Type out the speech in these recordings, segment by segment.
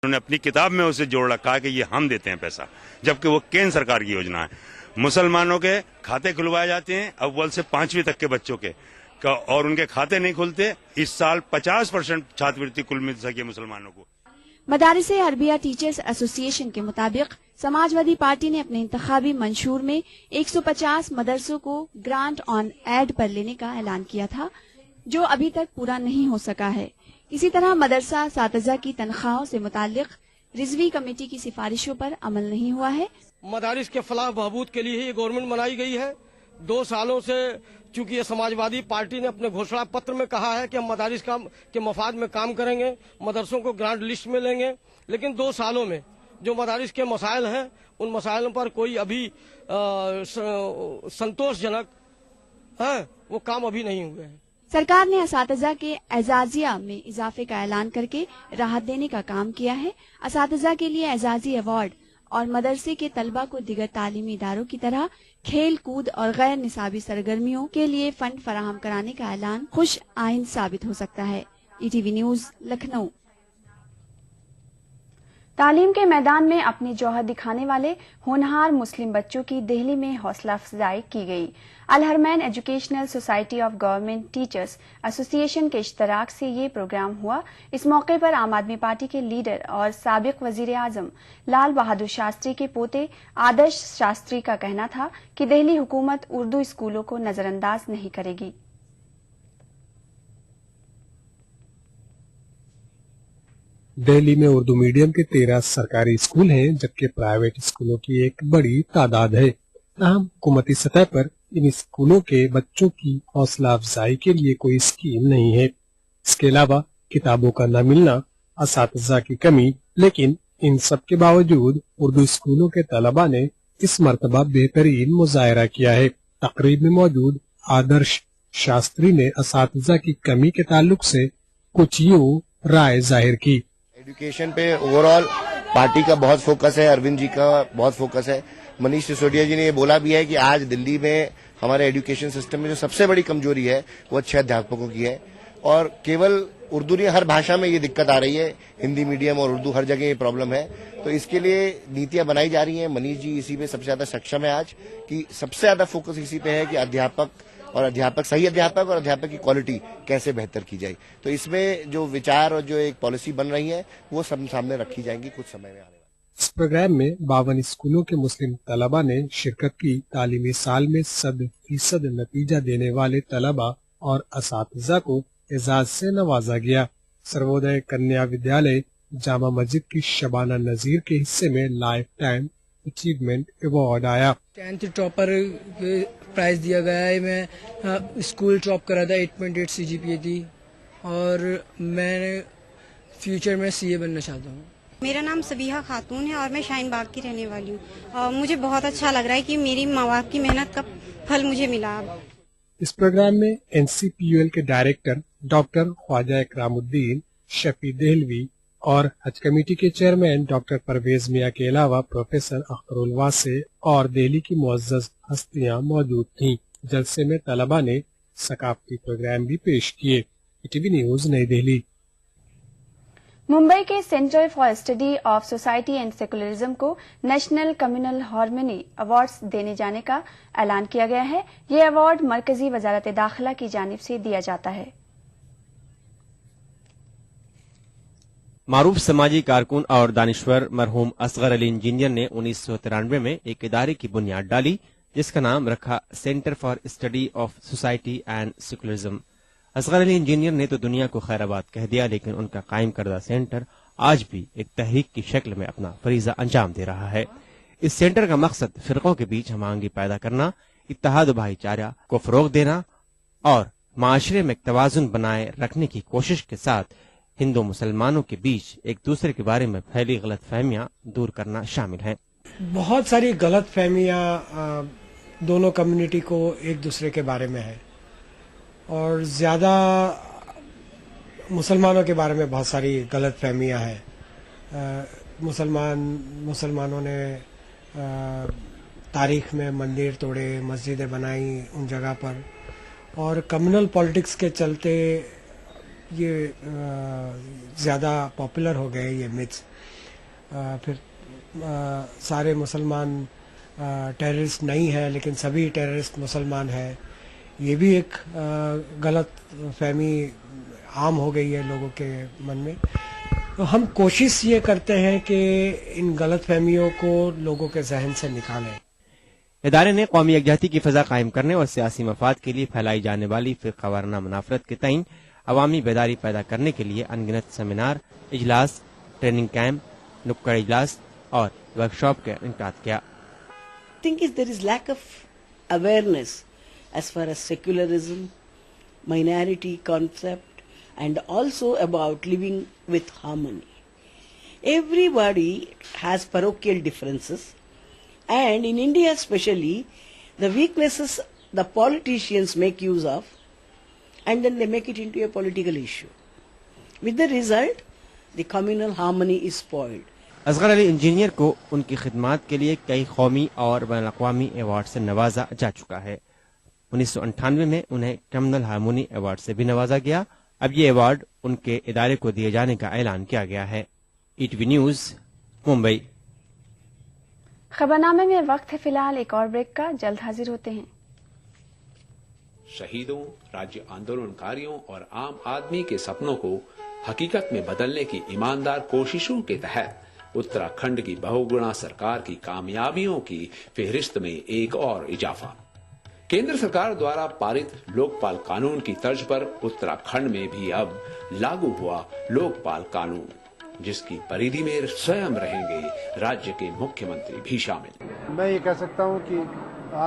उन्होंने अपनी किताब में उसे जोड़ रखा कि ये हम देते हैं पैसा, जबकि वो केंद्र सरकार की योजना है। मुसलमानों के खाते खुलवाए जाते हैं अव्वल से 5वीं तक के बच्चों के, और उनके खाते नहीं खुलते। इस साल 50% छात्रवृत्ति कुल मिल सके मुसलमानों को। मदारिसे अरबिया टीचर्स एसोसिएशन के मुताबिक समाजवादी पार्टी ने अपने इंतखाबी मंशूर में 150 मदरसों को ग्रांट ऑन एड पर लेने का ऐलान किया था, जो अभी तक पूरा नहीं हो सका है। इसी तरह मदरसा असातिज़ा की तनख्वाहों से मुताल्लिक रिजवी कमेटी की सिफारिशों पर अमल नहीं हुआ है। मदारिस के फलाह बहबूद के लिए ही ये गवर्नमेंट बनाई गई है। 2 सालों से चूंकि ये समाजवादी पार्टी ने अपने घोषणा पत्र में कहा है कि हम मदारिस के मफाद में काम करेंगे, मदरसों को ग्रांट लिस्ट में लेंगे, लेकिन 2 सालों में जो मदारिस के मसाइल हैं उन मसाइलों पर कोई अभी संतोषजनक है वो काम अभी नहीं हुए हैं। सरकार ने असातिज़ा के एजाजिया में इजाफे का ऐलान करके राहत देने का काम किया है। असातिज़ा के लिए एजाजी अवार्ड और मदरसे के तलबा को दिगर तालीमी इदारों की तरह खेल कूद और गैर निसाबी सरगर्मियों के लिए फंड फराहम कराने का ऐलान खुश आइंद साबित हो सकता है। ETV news, Lucknow. तालीम के मैदान में अपनी जौहर दिखाने वाले होनहार मुस्लिम बच्चों की दिल्ली में हौसला अफजाई की गई। Al Harmain educational society of government teachers association के इश्तराक से ये प्रोग्राम हुआ। इस मौके पर आम आदमी पार्टी के लीडर और साबिक वजीर आजम लाल बहादुर शास्त्री के पोते आदर्श शास्त्री का कहना था कि दिल्ली हुकूमत उर्दू स्कूलों को नजरअंदाज नहीं करेगी। दिल्ली में उर्दू मीडियम के 13 सरकारी स्कूल हैं, जबकि प्राइवेट स्कूलों की एक बड़ी तादाद है। ताहम हुकूमती सतह पर इन स्कूलों के बच्चों की हौसला अफजाई के लिए कोई स्कीम नहीं है। इसके अलावा किताबों का न मिलना, असातिज़ा की कमी, लेकिन इन सब के बावजूद उर्दू स्कूलों के तलबा ने इस मरतबा बेहतरीन मुजाहरा किया है। तकरीब में मौजूद आदर्श शास्त्री ने असातिज़ा की कमी के ताल्लुक से कुछ यूं राय जाहिर की। एजुकेशन पे ओवरऑल पार्टी का बहुत फोकस है, अरविंद जी का बहुत फोकस है। मनीष सिसोदिया जी ने ये बोला भी है कि आज दिल्ली में हमारे एजुकेशन सिस्टम में जो सबसे बड़ी कमजोरी है वो अच्छे अध्यापकों की है, और केवल उर्दू नहीं, हर भाषा में ये दिक्कत आ रही है। हिंदी मीडियम और उर्दू हर जगह ये प्रॉब्लम है। तो इसके लिए नीतियां बनाई जा रही हैं। मनीष जी इसी में सबसे ज्यादा सक्षम है आज, कि सबसे ज्यादा फोकस इसी पे है कि सही अध्यापक और अध्यापक की क्वालिटी कैसे बेहतर की जाए। तो इसमें जो विचार और जो एक पॉलिसी बन रही है वो सब सामने रखी जाएंगी कुछ समय में आने वाले। इस प्रोग्राम में 52 स्कूलों के मुस्लिम तलबा ने शिरकत की। तालीमी साल में 100% नतीजा देने वाले तलबा और असातिज़ा को एजाज से नवाजा गया। सर्वोदय कन्या विद्यालय जामा मस्जिद की शबाना नजीर के हिस्से में लाइफ टाइम अचीवमेंट अवार्ड आया। 10th टॉपर प्राइज दिया गया है। मैं स्कूल टॉप करा था, 8.8 CGPA थी, और मैं फ्यूचर में CA बनना चाहता हूँ। मेरा नाम सबीहा खातून है और मैं शाहीन बाग की रहने वाली हूँ। मुझे बहुत अच्छा लग रहा है कि मेरी माँ बाप की मेहनत का फल मुझे मिला। इस प्रोग्राम में NCPUL के डायरेक्टर डॉक्टर ख्वाजा इकरामुद्दीन, शफी देहलवी और हज कमेटी के चेयरमैन डॉक्टर परवेज मियां के अलावा प्रोफेसर अख्तरुल वासे और दिल्ली की मुअज़्ज़ज़ हस्तियां मौजूद थीं। जलसे में तलबा ने सकाफती प्रोग्राम भी पेश किए। ETV न्यूज, नई दिल्ली। मुंबई के centre for study of society and secularism को नेशनल कम्युनल हार्मनी अवार्ड्स देने जाने का ऐलान किया गया है। ये अवार्ड मरकजी वजारत दाखिला की जानिब से दिया जाता है। मारूफ समाजी कारकुन और दानिश्वर मरहूम असगर अली इंजीनियर ने 1993 में एक इदारे की बुनियाद डाली, जिसका नाम रखा centre for study of society and secularism. Asghar Ali Engineer ने तो दुनिया को खैराबाद कह दिया, लेकिन उनका कायम करदा सेंटर आज भी एक तहरीक की शक्ल में अपना फरीजा अंजाम दे रहा है। इस सेंटर का मकसद फिरकों के बीच हमांगी पैदा करना, इत्तेहाद भाईचारा को फरोग देना और माशरे में तवाजुन बनाए रखने की कोशिश के साथ हिंदू मुसलमानों के बीच एक दूसरे के बारे में फैली गलत फहमियाँ दूर करना शामिल है। बहुत सारी गलत फहमियाँ दोनों कम्युनिटी को एक दूसरे के बारे में है, और ज्यादा मुसलमानों के बारे में बहुत सारी गलत फहमियाँ हैं। मुसलमानों ने तारीख में मंदिर तोड़े, मस्जिदें बनाई उन जगह पर, और कम्युनल पॉलिटिक्स के चलते ये ज़्यादा पॉपुलर हो गए ये मिथ्स। फिर सारे मुसलमान टेररिस्ट नहीं है लेकिन सभी टेररिस्ट मुसलमान हैं, ये भी एक गलत फहमी आम हो गई है लोगों के मन में। तो हम कोशिश ये करते हैं कि इन गलत फहमियों को लोगों के जहन से निकालें। इदारे ने कौमी यकजहती की फजा कायम करने और सियासी मफाद के लिए फैलाई जाने वाली फिरका वाराना मुनाफरत के तईन अवामी बेदारी पैदा करने के लिए अनगिनत सेमिनार, इजलास, ट्रेनिंग कैंप, नुक्कड़ इजलास और वर्कशॉप का इनेकाद किया। think is there is lack of awareness as far as secularism, minority concept, and also about living with harmony. Everybody has parochial differences, and in India especially, the weaknesses the politicians make use of, and then they make it into a political issue. With the result, the communal harmony is spoiled. Asghar Ali Engineer को उनकी खिदमात के लिए कई कौमी और ban अक़वामी award से नवाजा जा चुका है। 1998 में उन्हें कम्युनल हार्मोनी अवार्ड से भी नवाजा गया। अब ये अवार्ड उनके इदारे को दिए जाने का ऐलान किया गया है। ETV news, Mumbai. खबरनामे में वक्त है फिलहाल एक और ब्रेक का, जल्द हाजिर होते हैं। शहीदों, राज्य आंदोलनकारियों और आम आदमी के सपनों को हकीकत में बदलने की ईमानदार कोशिशों के तहत उत्तराखंड की बहुगुणा सरकार की कामयाबियों की फेहरिस्त में एक और इजाफा। केंद्र सरकार द्वारा पारित लोकपाल कानून की तर्ज पर उत्तराखंड में भी अब लागू हुआ लोकपाल कानून, जिसकी परिधि में स्वयं रहेंगे राज्य के मुख्यमंत्री भी शामिल। मैं ये कह सकता हूँ कि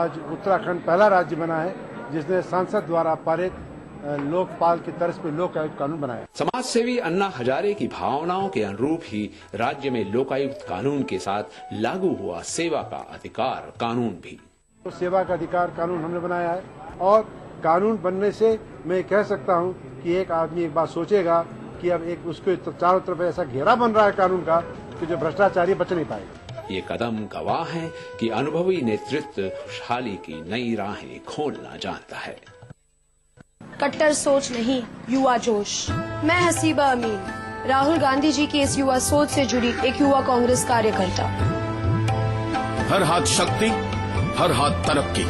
आज उत्तराखंड पहला राज्य बना है जिसने संसद द्वारा पारित लोकपाल की तर्ज पर लोकायुक्त कानून बनाया। समाज सेवी अन्ना हजारे की भावनाओं के अनुरूप ही राज्य में लोकायुक्त कानून के साथ लागू हुआ सेवा का अधिकार कानून भी। तो सेवा का अधिकार कानून हमने बनाया है, और कानून बनने से मैं कह सकता हूं कि एक आदमी एक बात सोचेगा कि अब एक उसके चारों तरफ ऐसा घेरा बन रहा है कानून का कि जो भ्रष्टाचारी बच नहीं पाएगा। ये कदम गवाह है कि अनुभवी नेतृत्व खुशहाली की नई राहें खोलना जानता है। कट्टर सोच नहीं, युवा जोश। मैं हसीबा अमीन, राहुल गांधी जी की इस युवा सोच से जुड़ी एक युवा कांग्रेस कार्यकर्ता। हर हाथ शक्ति, हर हाथ तरक्की।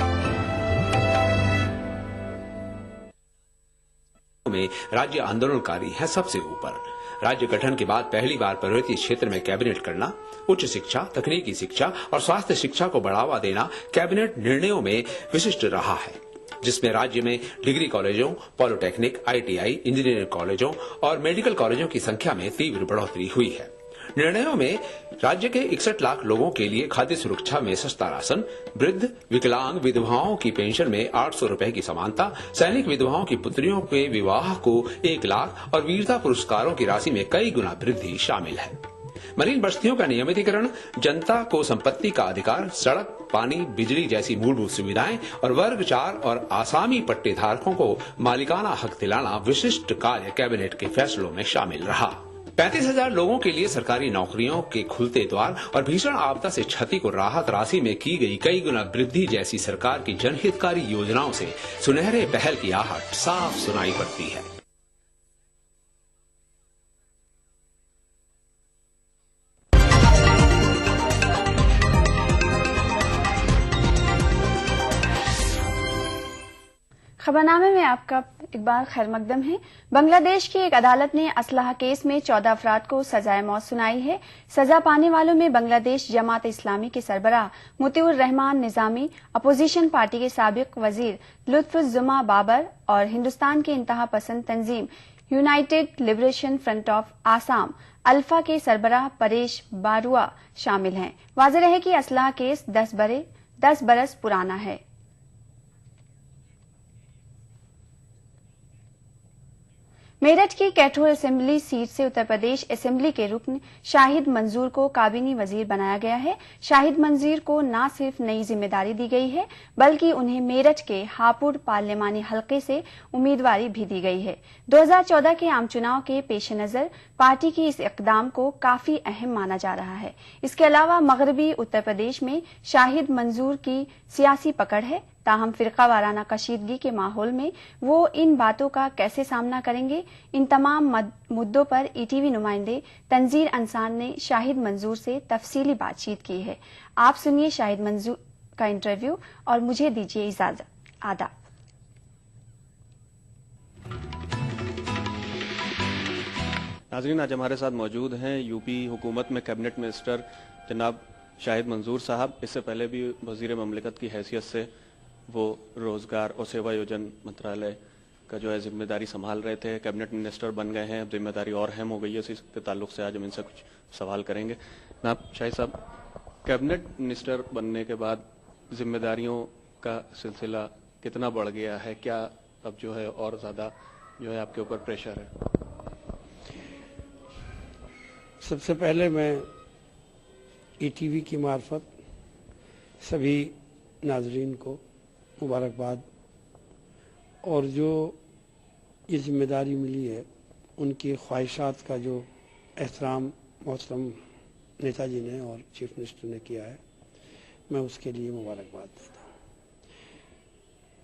में राज्य आंदोलनकारी है सबसे ऊपर। राज्य गठन के बाद पहली बार पर्वतीय क्षेत्र में कैबिनेट करना, उच्च शिक्षा, तकनीकी शिक्षा और स्वास्थ्य शिक्षा को बढ़ावा देना कैबिनेट निर्णयों में विशिष्ट रहा है, जिसमें राज्य में डिग्री कॉलेजों, पॉलिटेक्निक, आईटीआई, इंजीनियरिंग कॉलेजों और मेडिकल कॉलेजों की संख्या में तीव्र बढ़ोतरी हुई है। निर्णयों में राज्य के 61 लाख लोगों के लिए खाद्य सुरक्षा में सस्ता राशन, वृद्ध, विकलांग विधवाओं की पेंशन में 800 रुपए की समानता, सैनिक विधवाओं की पुत्रियों के विवाह को 1 लाख और वीरता पुरस्कारों की राशि में कई गुना वृद्धि शामिल है। मरीन बस्तियों का नियमितीकरण, जनता को संपत्ति का अधिकार, सड़क, पानी, बिजली जैसी मूलभूत सुविधाएं और वर्ग 4 और आसामी पट्टे धारकों को मालिकाना हक दिलाना विशिष्ट कार्य कैबिनेट के फैसलों में शामिल रहा। 35,000 लोगों के लिए सरकारी नौकरियों के खुलते द्वार और भीषण आपदा से क्षति को राहत राशि में की गई कई गुना वृद्धि जैसी सरकार की जनहितकारी योजनाओं से सुनहरे पहल की आहट साफ सुनाई पड़ती है। खबरनामे में आपका एक बार खैर मकदम है। बांग्लादेश की एक अदालत ने असलाह केस में 14 अफराद को सजाए मौत सुनाई है। सजा पाने वालों में बांग्लादेश जमात इस्लामी के सरबराह मुतीउर रहमान निजामी, अपोजिशन पार्टी के साबिक वजीर लुत्फुज्जुमा बाबर और हिंदुस्तान के इंतहा पसंद तंजीम United Liberation Front of Assam ULFA के सरबराह परेश बारुआ शामिल हैं। वाज़ेह रहे कि असलाह केस 10 बरस पुराना है। मेरठ की कैथोर असेंबली सीट से उत्तर प्रदेश असेंबली के रुकन शाहिद मंजूर को काबीनी वजीर बनाया गया है। शाहिद मंजूर को न सिर्फ नई जिम्मेदारी दी गई है बल्कि उन्हें मेरठ के हापुड़ पार्लिमानी हलके से उम्मीदवारी भी दी गई है। 2014 के आम चुनाव के पेश नजर पार्टी की इस इकदाम को काफी अहम माना जा रहा है। इसके अलावा मगरबी उत्तर प्रदेश में शाहिद मंजूर की सियासी पकड़ है। ताहम फिरका वाराना कशीदगी के माहौल में वो इन बातों का कैसे सामना करेंगे, इन तमाम मुद्दों पर ईटीवी नुमाइंदे तंजीर अंसार ने शाहिद मंजूर से तफसीली बातचीत की है। आप सुनिए शाहिद मंजूर का इंटरव्यू और मुझे दीजिए इजाजत। आदाब। नाज़रीन, आज हमारे साथ मौजूद हैं यूपी हुकूमत में कैबिनेट मिनिस्टर जनाब शाहिद मंजूर साहब। इससे पहले भी वजीर ममलिकत की हैसियत से वो रोजगार और सेवा योजन मंत्रालय का जो है जिम्मेदारी संभाल रहे थे। कैबिनेट मिनिस्टर बन गए हैं, अब जिम्मेदारी और अहम हो गई है। इसके ताल्लुक से आज हम इनसे कुछ सवाल करेंगे। जनाब शाहिद साहब, कैबिनेट मिनिस्टर बनने के बाद जिम्मेदारियों का सिलसिला कितना बढ़ गया है? क्या अब जो है और ज्यादा जो है आपके ऊपर प्रेशर है? सबसे पहले मैं ईटीवी की मार्फत सभी नाजरीन को मुबारकबाद, और जो ये जिम्मेदारी मिली है उनकी ख्वाहिशात का जो एहतराम मोहतरम नेताजी ने और चीफ मिनिस्टर ने किया है, मैं उसके लिए मुबारकबाद देता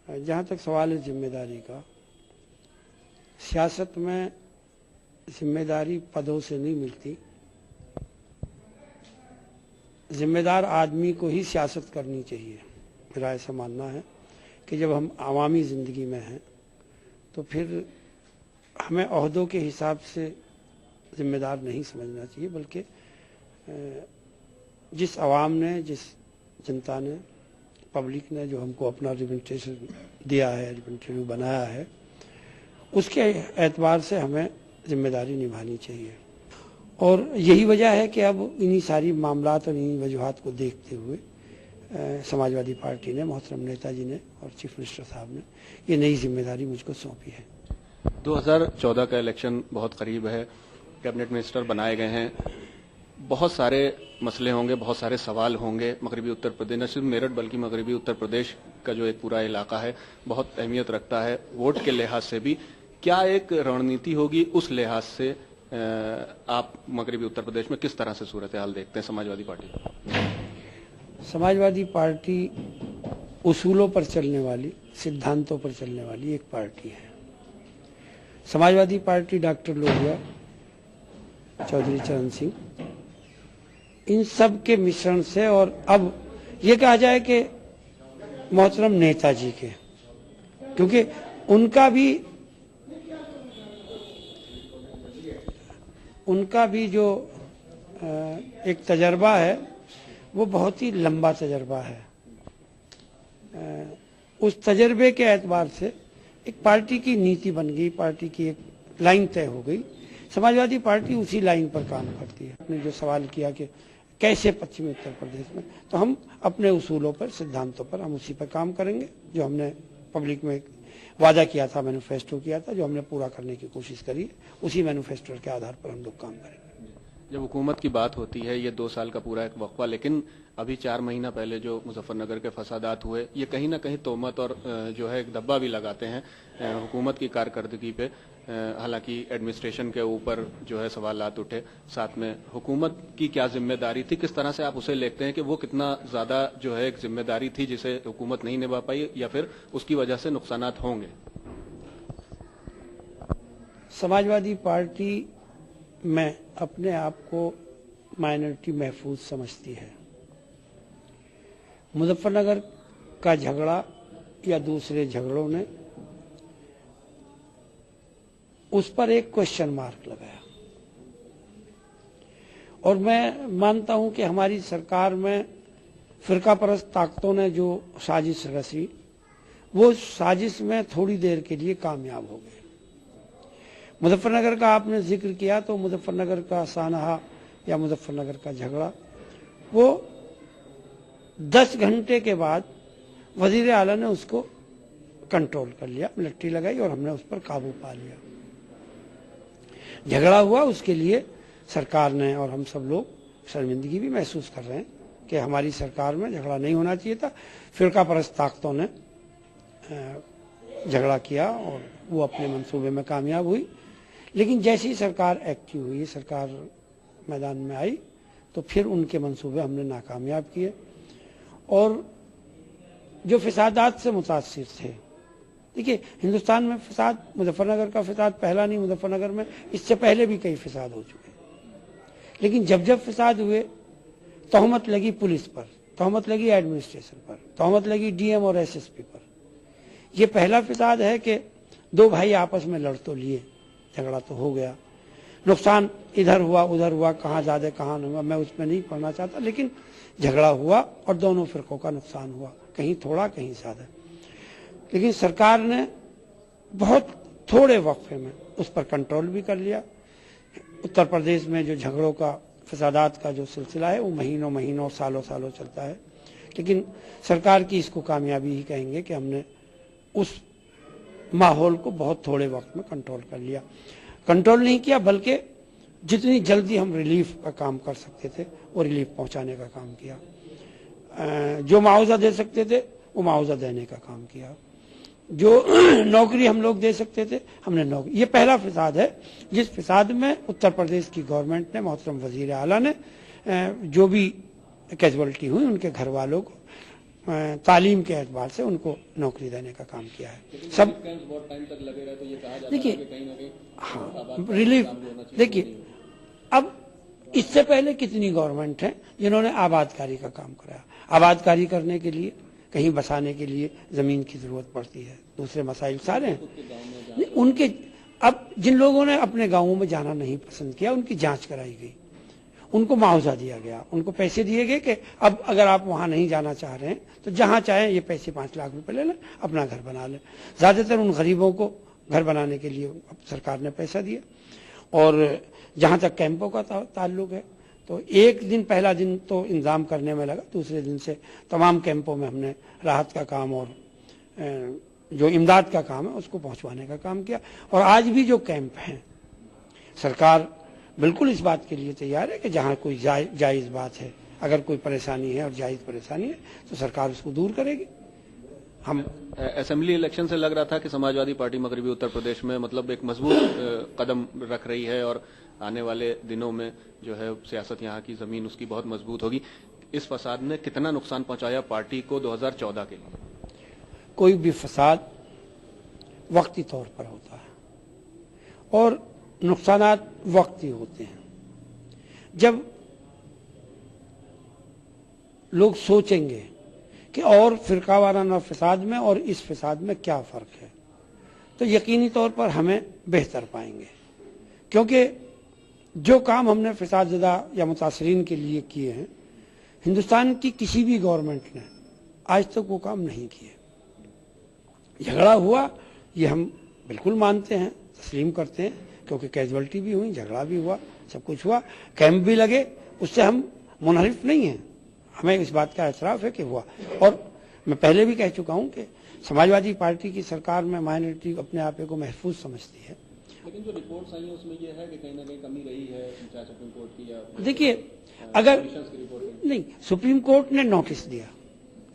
हूँ। जहाँ तक सवाल है जिम्मेदारी का, सियासत में जिम्मेदारी पदों से नहीं मिलती, जिम्मेदार आदमी को ही सियासत करनी चाहिए। मेरा ऐसा मानना है कि जब हम आवामी ज़िंदगी में हैं तो फिर हमें ओहदों के हिसाब से जिम्मेदार नहीं समझना चाहिए, बल्कि जिस आवाम ने, जिस जनता ने, पब्लिक ने जो हमको अपना रिप्रेजेंटेशन दिया है, रिप्रेजेंटेटिव बनाया है, उसके एतबार से हमें जिम्मेदारी निभानी चाहिए। और यही वजह है कि अब इन्हीं सारी मामलात और इन्हीं वजूहात को देखते हुए समाजवादी पार्टी ने, मोहतरम नेताजी ने और चीफ मिनिस्टर साहब ने ये नई जिम्मेदारी मुझको सौंपी है। 2014 का इलेक्शन बहुत करीब है, कैबिनेट मिनिस्टर बनाए गए हैं, बहुत सारे मसले होंगे, बहुत सारे सवाल होंगे। मगरबी उत्तर प्रदेश, न सिर्फ मेरठ बल्कि मगरबी उत्तर प्रदेश का जो एक पूरा इलाका है बहुत अहमियत रखता है वोट के लिहाज से भी। क्या एक रणनीति होगी उस लिहाज से आप मगरबी उत्तर प्रदेश में किस तरह से सूरत हाल देखते हैं समाजवादी पार्टी? समाजवादी पार्टी उसूलों पर चलने वाली, सिद्धांतों पर चलने वाली एक पार्टी है। समाजवादी पार्टी डॉक्टर लोहिया, चौधरी चरण सिंह, इन सब के मिश्रण से, और अब ये कहा जाए कि मोहतरम नेताजी के, क्योंकि उनका भी जो एक तजर्बा है वो बहुत ही लंबा तजर्बा है। उस तजर्बे के एतबार से एक पार्टी की नीति बन गई, पार्टी की एक लाइन तय हो गई। समाजवादी पार्टी उसी लाइन पर काम करती है। आपने जो सवाल किया कि कैसे पश्चिमी उत्तर प्रदेश में, तो हम अपने उसूलों पर, सिद्धांतों पर हम उसी पर काम करेंगे जो हमने पब्लिक में वादा किया था, मैनिफेस्टो किया था, जो हमने पूरा करने की कोशिश करी, उसी मैनिफेस्टो के आधार पर हम लोग काम करेंगे। जब हुकूमत की बात होती है, ये 2 साल का पूरा एक वक्फा, लेकिन अभी 4 महीना पहले जो मुजफ्फरनगर के फसादात हुए, ये कहीं ना कहीं तोहमत और जो है एक दब्बा भी लगाते हैं हुकूमत की कारकर्दगी पे। हालांकि एडमिनिस्ट्रेशन के ऊपर जो है सवालात उठे, साथ में हुकूमत की क्या जिम्मेदारी थी, किस तरह से आप उसे देखते हैं कि वो कितना ज्यादा जो है एक जिम्मेदारी थी जिसे हुकूमत नहीं निभा पाई, या फिर उसकी वजह से नुकसानात होंगे? समाजवादी पार्टी में अपने आप को माइनॉरिटी महफूज समझती है। मुजफ्फरनगर का झगड़ा या दूसरे झगड़ों ने उस पर एक क्वेश्चन मार्क लगाया, और मैं मानता हूं कि हमारी सरकार में फिरका परस्त ताकतों ने जो साजिश रची, वो साजिश में थोड़ी देर के लिए कामयाब हो गए। मुजफ्फरनगर का आपने जिक्र किया, तो मुजफ्फरनगर का सानहा या मुजफ्फरनगर का झगड़ा, वो 10 घंटे के बाद वजीर आला ने उसको कंट्रोल कर लिया, लट्टी लगाई और हमने उस पर काबू पा लिया। झगड़ा हुआ, उसके लिए सरकार ने और हम सब लोग शर्मिंदगी भी महसूस कर रहे हैं कि हमारी सरकार में झगड़ा नहीं होना चाहिए था। फिरका परस्त ताकतों ने झगड़ा किया और वो अपने मंसूबे में कामयाब हुई। लेकिन जैसी ही सरकार एक्टिव हुई, सरकार मैदान में आई, तो फिर उनके मंसूबे हमने नाकामयाब किए। और जो फिसादात से मुतासिर थे। देखिए, हिंदुस्तान में फिसाद, मुजफ्फरनगर का फिसाद पहला नहीं, मुजफ्फरनगर में इससे पहले भी कई फिसाद हो चुके, लेकिन जब जब फिसाद हुए तहमत लगी पुलिस पर, तहमत लगी एडमिनिस्ट्रेशन पर, तहमत लगी डीएम और एसएसपी पर। ये पहला फिसाद है कि दो भाई आपस में लड़ तो लिए, झगड़ा तो हो गया, नुकसान इधर हुआ उधर हुआ, कहाँ ज्यादा कहाँ नहीं हुआ मैं उसमें नहीं पढ़ना चाहता, लेकिन झगड़ा हुआ और दोनों फिरकों का नुकसान हुआ, कहीं थोड़ा कहीं ज्यादा। लेकिन सरकार ने बहुत थोड़े वक्फे में उस पर कंट्रोल भी कर लिया। उत्तर प्रदेश में जो झगड़ों का, फसादात का जो सिलसिला है वो महीनों महीनों सालों सालों चलता है, लेकिन सरकार की इसको कामयाबी ही कहेंगे कि हमने उस माहौल को बहुत थोड़े वक्त में कंट्रोल कर लिया। कंट्रोल नहीं किया, बल्कि जितनी जल्दी हम रिलीफ का काम कर सकते थे वो रिलीफ पहुंचाने का काम किया। जो मुआवजा दे सकते थे वो मुआवजा देने का काम किया। जो नौकरी हम लोग दे सकते थे हमने नौकरी। ये पहला फिसाद है जिस फिसाद में उत्तर प्रदेश की गवर्नमेंट ने, मोहतरम वजीर आला ने, जो भी कैजुअलिटी हुई उनके घर वालों को तालीम के एतबार से उनको नौकरी देने का काम किया है। सब बहुत टाइम तक लगे रहे तो ये कहा जाता है कि कहीं ना कहीं हाँ रिलीफ। देखिए, अब इससे पहले कितनी गवर्नमेंट है जिन्होंने आबादकारी का काम कराया। आबादकारी करने के लिए, कहीं बसाने के लिए जमीन की जरूरत पड़ती है, दूसरे मसाइल सारे हैं उनके। अब जिन लोगों ने अपने गांवों में जाना नहीं पसंद किया उनकी जांच कराई गई, उनको मुआवजा दिया गया, उनको पैसे दिए गए कि अब अगर आप वहां नहीं जाना चाह रहे हैं तो जहां चाहें ये पैसे 5 लाख रुपए ले लें, अपना घर बना लें। ज्यादातर उन गरीबों को घर बनाने के लिए सरकार ने पैसा दिया। और जहां तक कैंपों का ताल्लुक है तो एक दिन, पहला दिन तो इंतजाम करने में लगा, दूसरे दिन से तमाम कैंपों में हमने राहत का काम और जो इमदाद का काम है उसको पहुंचवाने का काम किया। और आज भी जो कैंप हैं, सरकार बिल्कुल इस बात के लिए तैयार है कि जहां कोई जायज बात है, अगर कोई परेशानी है और जायज परेशानी है तो सरकार उसको दूर करेगी। हम असेंबली इलेक्शन से लग रहा था कि समाजवादी पार्टी मगरबी उत्तर प्रदेश में मतलब एक मजबूत कदम रख रही है और आने वाले दिनों में जो है सियासत यहाँ की जमीन उसकी बहुत मजबूत होगी। इस फसाद ने कितना नुकसान पहुंचाया पार्टी को 2014 के लिए? कोई भी फसाद वक्ती तौर पर होता है और नुकसानात वक्ती होते हैं। जब लोग सोचेंगे कि और फिरकावाराना फसाद में और इस फसाद में क्या फर्क है, तो यकीनी तौर पर हमें बेहतर पाएंगे। क्योंकि जो काम हमने फसादज़दा या मुतासरीन के लिए किए हैं, हिंदुस्तान की किसी भी गवर्नमेंट ने आज तक वो काम नहीं किए। झगड़ा हुआ, ये हम बिल्कुल मानते हैं, तस्लीम करते हैं, क्योंकि कैजुअलिटी भी हुई, झगड़ा भी हुआ, सब कुछ हुआ, कैंप भी लगे, उससे हम मुनहरिफ नहीं हैं। हमें इस बात का एतराफ़ है कि हुआ। और मैं पहले भी कह चुका हूं कि समाजवादी पार्टी की सरकार में माइनॉरिटी अपने आप को महफूज समझती है। लेकिन जो रिपोर्ट्स आई हैं उसमें यह है कि कहीं ना कहीं कमी रही है, चाहे सुप्रीम कोर्ट की या देखिए, अगर नहीं, सुप्रीम कोर्ट ने नोटिस दिया,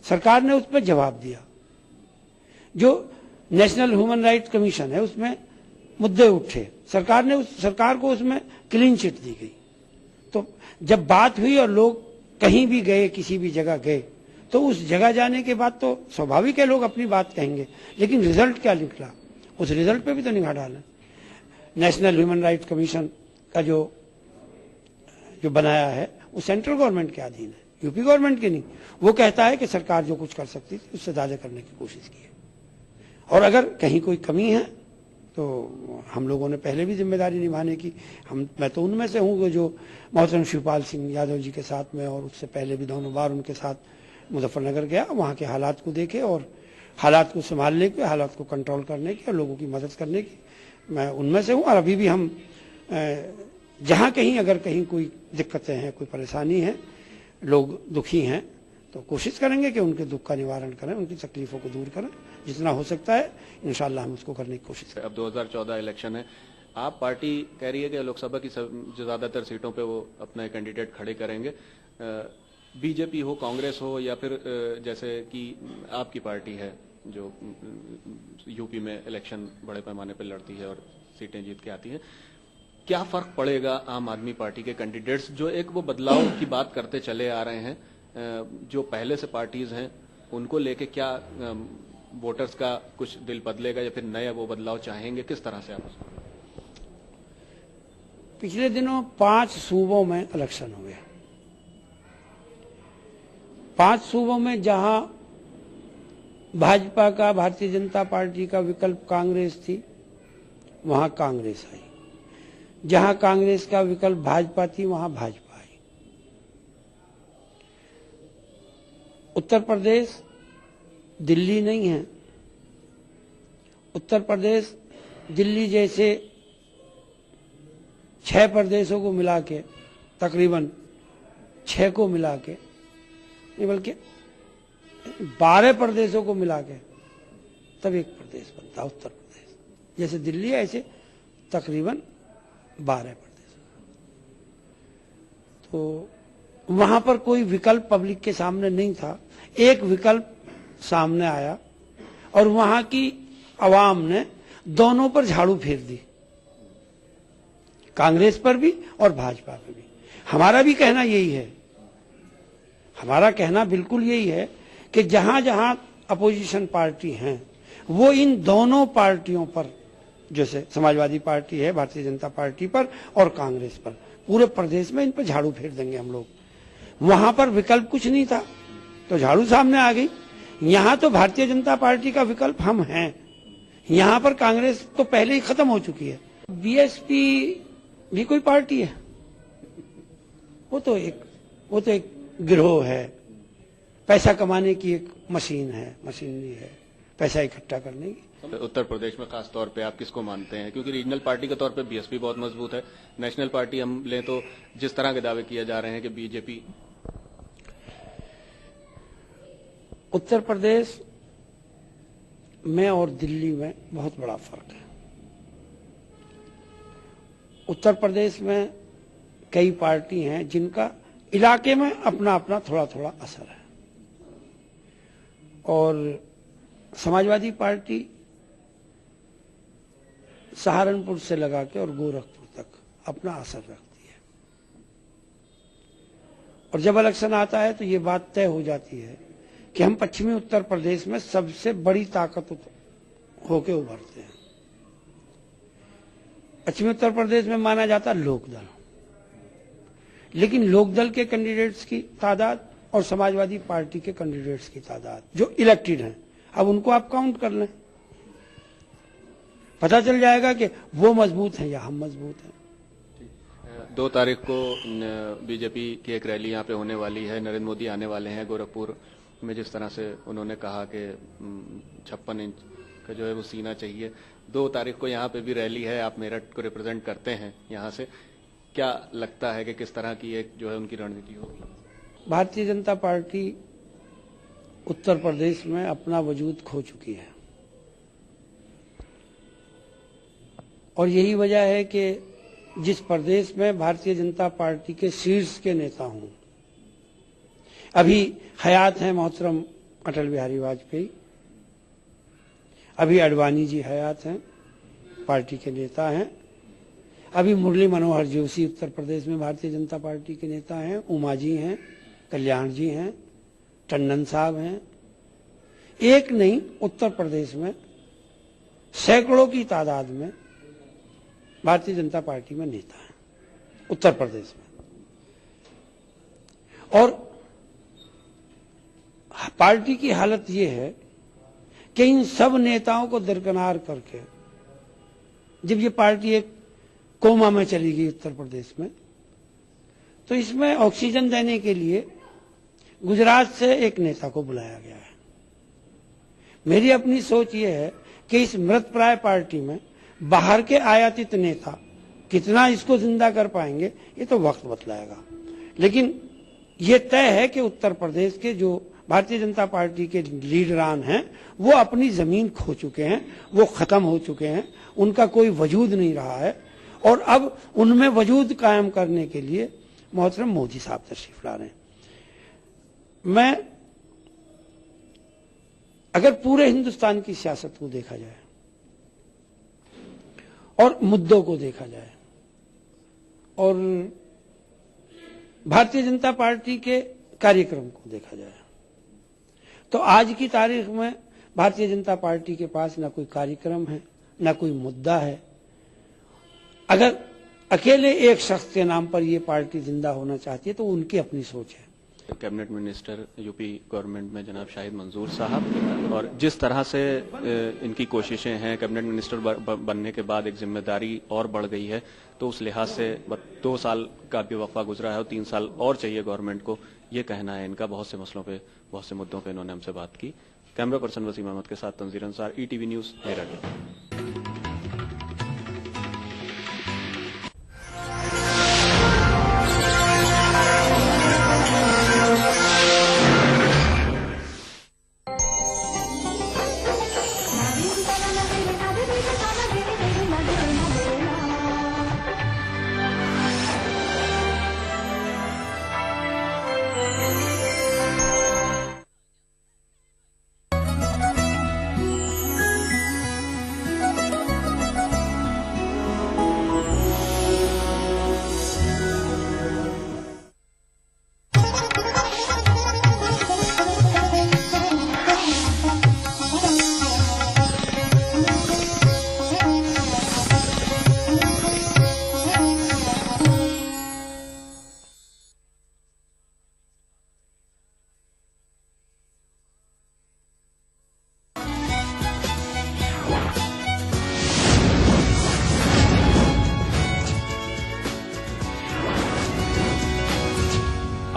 सरकार ने उस पर जवाब दिया। जो नेशनल ह्यूमन राइट्स कमीशन है उसमें मुद्दे उठे, सरकार को उसमें क्लीन चिट दी गई। तो जब बात हुई और लोग कहीं भी गए, किसी भी जगह गए, तो उस जगह जाने के बाद तो स्वाभाविक है लोग अपनी बात कहेंगे, लेकिन रिजल्ट क्या निकला उस रिजल्ट पे भी तो निगाह डालें। नेशनल ह्यूमन राइट्स कमीशन का जो बनाया है वो सेंट्रल गवर्नमेंट के अधीन है, यूपी गवर्नमेंट के नहीं। वो कहता है कि सरकार जो कुछ कर सकती थी उससे ज्यादा करने की कोशिश की है, और अगर कहीं कोई कमी है तो हम लोगों ने पहले भी जिम्मेदारी निभाने की। मैं तो उनमें से हूँ जो मोहतरम शिवपाल सिंह यादव जी के साथ में और उससे पहले भी दोनों बार उनके साथ मुजफ्फरनगर गया, वहाँ के हालात को देखे और हालात को संभालने के, हालात को कंट्रोल करने की और लोगों की मदद करने की, मैं उनमें से हूँ। और अभी भी हम जहाँ कहीं अगर कहीं कोई दिक्कतें हैं, कोई परेशानी है, लोग दुखी हैं, तो कोशिश करेंगे कि उनके दुख का निवारण करें, उनकी तकलीफों को दूर करें, जितना हो सकता है इंशाल्लाह हम उसको करने की कोशिश करें। अब 2014 इलेक्शन है, आप पार्टी कह रही है कि लोकसभा की जो ज्यादातर सीटों पे वो अपने कैंडिडेट खड़े करेंगे, बीजेपी हो, कांग्रेस हो, या फिर जैसे कि आपकी पार्टी है जो यूपी में इलेक्शन बड़े पैमाने पर लड़ती है और सीटें जीत के आती है, क्या फर्क पड़ेगा आम आदमी पार्टी के कैंडिडेट्स जो एक वो बदलाव की बात करते चले आ रहे हैं, जो पहले से पार्टीज हैं उनको लेके क्या वोटर्स का कुछ दिल बदलेगा या फिर नया वो बदलाव चाहेंगे, किस तरह से आप? पिछले दिनों 5 सूबों में इलेक्शन हुए। 5 सूबों में जहां भाजपा का, भारतीय जनता पार्टी का विकल्प कांग्रेस थी, वहां कांग्रेस आई। जहां कांग्रेस का विकल्प भाजपा थी, वहां भाजपा आई। उत्तर प्रदेश दिल्ली नहीं है। उत्तर प्रदेश दिल्ली जैसे 6 प्रदेशों को मिला के, तकरीबन 6 को मिला के, नहीं बल्कि 12 प्रदेशों को मिला के तब एक प्रदेश बनता उत्तर प्रदेश। जैसे दिल्ली है ऐसे तकरीबन 12 प्रदेश। तो वहां पर कोई विकल्प पब्लिक के सामने नहीं था। एक विकल्प सामने आया और वहां की आवाम ने दोनों पर झाड़ू फेर दी, कांग्रेस पर भी और भाजपा पर भी। हमारा भी कहना यही है, हमारा कहना बिल्कुल यही है कि जहां जहां अपोजिशन पार्टी हैं वो इन दोनों पार्टियों पर, जैसे समाजवादी पार्टी है, भारतीय जनता पार्टी पर और कांग्रेस पर, पूरे प्रदेश में इन पर झाड़ू फेर देंगे हम लोग। वहां पर विकल्प कुछ नहीं था तो झाड़ू सामने आ गई। यहां तो भारतीय जनता पार्टी का विकल्प हम हैं, यहां पर कांग्रेस तो पहले ही खत्म हो चुकी है। बीएसपी भी कोई पार्टी है? वो तो एक गिरोह है, पैसा कमाने की एक मशीनरी है, पैसा इकट्ठा करने की। उत्तर प्रदेश में खास तौर पे आप किसको मानते हैं? क्योंकि रीजनल पार्टी के तौर पे बीएसपी बहुत मजबूत है, नेशनल पार्टी हम लें तो जिस तरह के दावे किए जा रहे हैं कि बीजेपी। उत्तर प्रदेश में और दिल्ली में बहुत बड़ा फर्क है। उत्तर प्रदेश में कई पार्टी हैं जिनका इलाके में अपना अपना थोड़ा थोड़ा असर है, और समाजवादी पार्टी सहारनपुर से लगा के और गोरखपुर तक अपना असर रखती है। और जब इलेक्शन आता है तो ये बात तय हो जाती है कि हम पश्चिमी उत्तर प्रदेश में सबसे बड़ी ताकत होके उभरते हैं। पश्चिमी उत्तर प्रदेश में माना जाता लोकदल, लेकिन लोकदल के कैंडिडेट्स की तादाद और समाजवादी पार्टी के कैंडिडेट्स की तादाद जो इलेक्टेड हैं, अब उनको आप काउंट कर लें, पता चल जाएगा कि वो मजबूत हैं या हम मजबूत हैं। 2 तारीख को बीजेपी की एक रैली यहाँ पे होने वाली है, नरेंद्र मोदी आने वाले हैं गोरखपुर में। जिस तरह से उन्होंने कहा कि 56 इंच का जो है वो सीना चाहिए। 2 तारीख को यहाँ पे भी रैली है, आप मेरठ को रिप्रेजेंट करते हैं यहाँ से, क्या लगता है कि किस तरह की एक जो है उनकी रणनीति होगी? भारतीय जनता पार्टी उत्तर प्रदेश में अपना वजूद खो चुकी है, और यही वजह है कि जिस प्रदेश में भारतीय जनता पार्टी के शीर्ष के नेता हों, अभी हयात हैं मोहतरम अटल बिहारी वाजपेयी, अभी अडवाणी जी हयात हैं, पार्टी के नेता हैं, अभी मुरली मनोहर जोशी उत्तर प्रदेश में भारतीय जनता पार्टी के नेता हैं, उमा जी हैं, कल्याण जी हैं, टंडन साहब हैं। एक नहीं, उत्तर प्रदेश में सैकड़ों की तादाद में भारतीय जनता पार्टी में नेता हैं उत्तर प्रदेश में। और पार्टी की हालत ये है कि इन सब नेताओं को दरकिनार करके जब ये पार्टी एक कोमा में चली गई उत्तर प्रदेश में, तो इसमें ऑक्सीजन देने के लिए गुजरात से एक नेता को बुलाया गया है। मेरी अपनी सोच ये है कि इस मृतप्राय पार्टी में बाहर के आयातित नेता कितना इसको जिंदा कर पाएंगे ये तो वक्त बतलाएगा, लेकिन ये तय है कि उत्तर प्रदेश के जो भारतीय जनता पार्टी के लीडरान हैं वो अपनी जमीन खो चुके हैं, वो खत्म हो चुके हैं, उनका कोई वजूद नहीं रहा है, और अब उनमें वजूद कायम करने के लिए मोहतरम मोदी साहब तशरीफ ला रहे हैं। मैं अगर पूरे हिंदुस्तान की सियासत को देखा जाए और मुद्दों को देखा जाए और भारतीय जनता पार्टी के कार्यक्रम को देखा जाए, तो आज की तारीख में भारतीय जनता पार्टी के पास न कोई कार्यक्रम है, न कोई मुद्दा है। अगर अकेले एक शख्स के नाम पर ये पार्टी जिंदा होना चाहती है तो उनकी अपनी सोच है। कैबिनेट मिनिस्टर यूपी गवर्नमेंट में जनाब शाहिद मंजूर साहब, और जिस तरह से इनकी कोशिशें हैं, कैबिनेट मिनिस्टर बनने के बाद एक जिम्मेदारी और बढ़ गई है, तो उस लिहाज से 2 साल का भी वक्फा गुजरा है और 3 साल और चाहिए गवर्नमेंट को, ये कहना है इनका। बहुत से मसलों पे, बहुत से मुद्दों पे इन्होंने हमसे बात की। कैमरा पर्सन वसीम अहमद के साथ तंजीर अंसार, ETV न्यूज, मेरठ।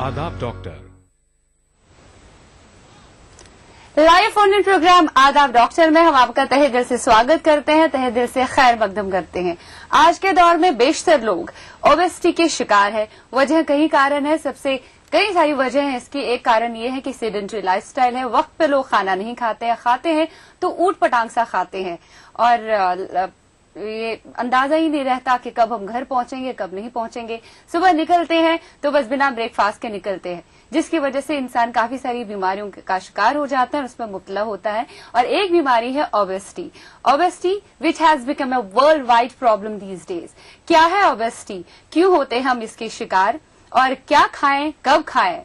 आदाब doctor. Live phone in programme आदाब डॉक्टर में हम आपका तहे दिल से स्वागत करते हैं, तहे दिल से खैर मकदम करते हैं। आज के दौर में बेशतर लोग ओबेसिटी के शिकार है। वजह कई कारण है, सबसे कई सारी वजह है इसकी। एक कारण ये है कि सेडेंटरी लाइफस्टाइल है, वक्त पे लोग खाना नहीं खाते हैं, खाते हैं तो ऊट पटांग सा खाते हैं और ये अंदाजा ही नहीं रहता कि कब हम घर पहुंचेंगे, कब नहीं पहुंचेंगे। सुबह निकलते हैं तो बस बिना ब्रेकफास्ट के निकलते हैं, जिसकी वजह से इंसान काफी सारी बीमारियों का शिकार हो जाता है और उसमें मुब्तला होता है। और एक बीमारी है obesity. Obesity which has become a world wide problem these days. क्या है ओबेसिटी, क्यों होते हैं हम इसके शिकार, और क्या खाएं, कब खाएं,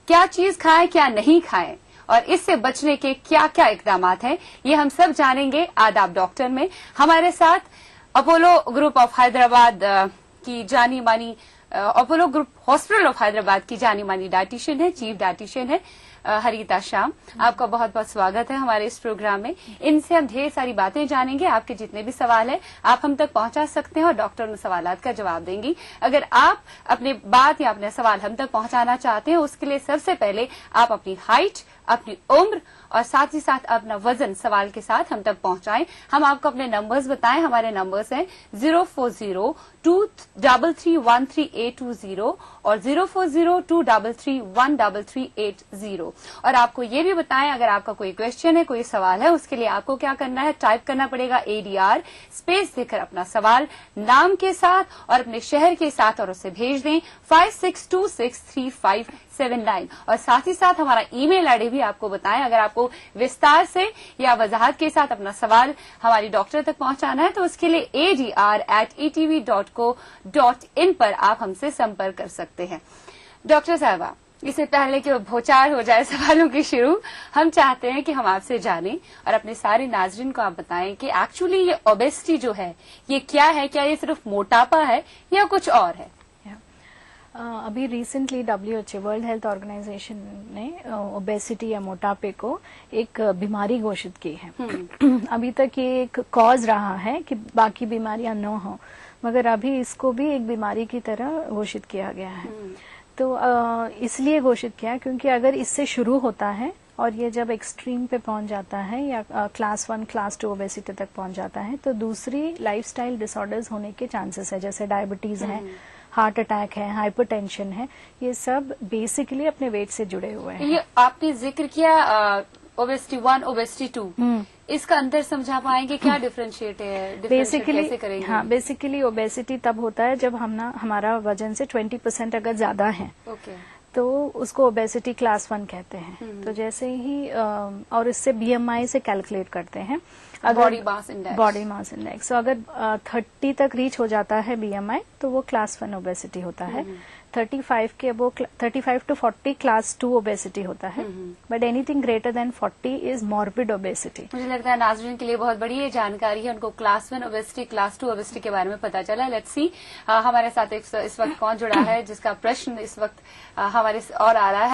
क्या चीज खाएं, क्या नहीं खाएं, और इससे बचने के क्या क्या इकदाम हैं, ये हम सब जानेंगे आदाब डॉक्टर में। हमारे साथ अपोलो ग्रुप ऑफ हैदराबाद की जानी मानी Apollo group hospital of Hyderabad की जानी मानी डाइटिशियन है, चीफ डाइटिशियन है हरिता श्याम। आपका बहुत बहुत स्वागत है हमारे इस प्रोग्राम में। इनसे हम ढेर सारी बातें जानेंगे। आपके जितने भी सवाल है आप हम तक पहुंचा सकते हैं और डॉक्टर उन सवालात का जवाब देंगी। अगर आप अपनी बात या अपने सवाल हम तक पहुंचाना चाहते हैं, उसके लिए सबसे पहले आप अपनी हाइट, अपनी उम्र और साथ ही साथ अपना वजन सवाल के साथ हम तक पहुंचाएं। हम आपको अपने नंबर्स बताएं। हमारे नंबर्स हैं 04023313820 और 04023313380। और आपको ये भी बताएं, अगर आपका कोई क्वेश्चन है, कोई सवाल है, उसके लिए आपको क्या करना है, टाइप करना पड़ेगा ADR स्पेस देकर अपना सवाल नाम के साथ और अपने शहर के साथ और उसे भेज दें 56263579। और साथ ही साथ हमारा email ID भी आपको बताएं। अगर आपको विस्तार से या वजाहत के साथ अपना सवाल हमारी डॉक्टर तक पहुंचाना है तो उसके लिए adr@etv.co.in पर आप हमसे संपर्क कर सकते हैं। डॉक्टर साहबा, इससे पहले कि भोचार हो जाए सवालों की शुरू, हम चाहते हैं कि हम आपसे जानें और अपने सारे नाजरीन को आप बताएं कि एक्चुअली ये ओबेसिटी जो है ये क्या है, क्या ये सिर्फ मोटापा है या कुछ और है? अभी recently WHO world health organisation ने ओबेसिटी या मोटापे को एक बीमारी घोषित की है। अभी तक ये एक कॉज रहा है कि बाकी बीमारियां न हो, मगर अभी इसको भी एक बीमारी की तरह घोषित किया गया है। तो इसलिए घोषित किया क्योंकि अगर इससे शुरू होता है और ये जब एक्सट्रीम पे पहुंच जाता है या क्लास 1 क्लास 2 ओबेसिटी तक पहुंच जाता है तो दूसरी लाइफस्टाइल डिसऑर्डर्स होने के चांसेस है, जैसे डायबिटीज है, हार्ट अटैक है, हाइपरटेंशन है। ये सब बेसिकली अपने वेट से जुड़े हुए हैं। ये आपने जिक्र किया ओबेसिटी 1, ओबेसिटी 2, इसका अंतर समझा पाएंगे, क्या डिफरेंशिएट है, बेसिकली कैसे करेंगे? हाँ, बेसिकली ओबेसिटी तब होता है जब हमारा वजन से 20% अगर ज्यादा है तो उसको ओबेसिटी क्लास 1 कहते हैं। तो जैसे ही और इससे BMI से कैलकुलेट करते हैं, बॉडी मास इंडेक्स। तो अगर 30 तक रीच हो जाता है BMI तो वो क्लास 1 ओबेसिटी होता है। 35 to 40 क्लास 2 ओबेसिटी होता है, but anything greater than 40 is morbid obesity. मुझे लगता है नाज़रीन के लिए बहुत बड़ी ये जानकारी है, उनको क्लास 1 ओबेसिटी, क्लास 2 ओबेसिटी के बारे में पता चला। लेट्स सी हमारे साथ इस वक्त कौन जुड़ा है जिसका प्रश्न इस वक्त हमारे और आ रहा है।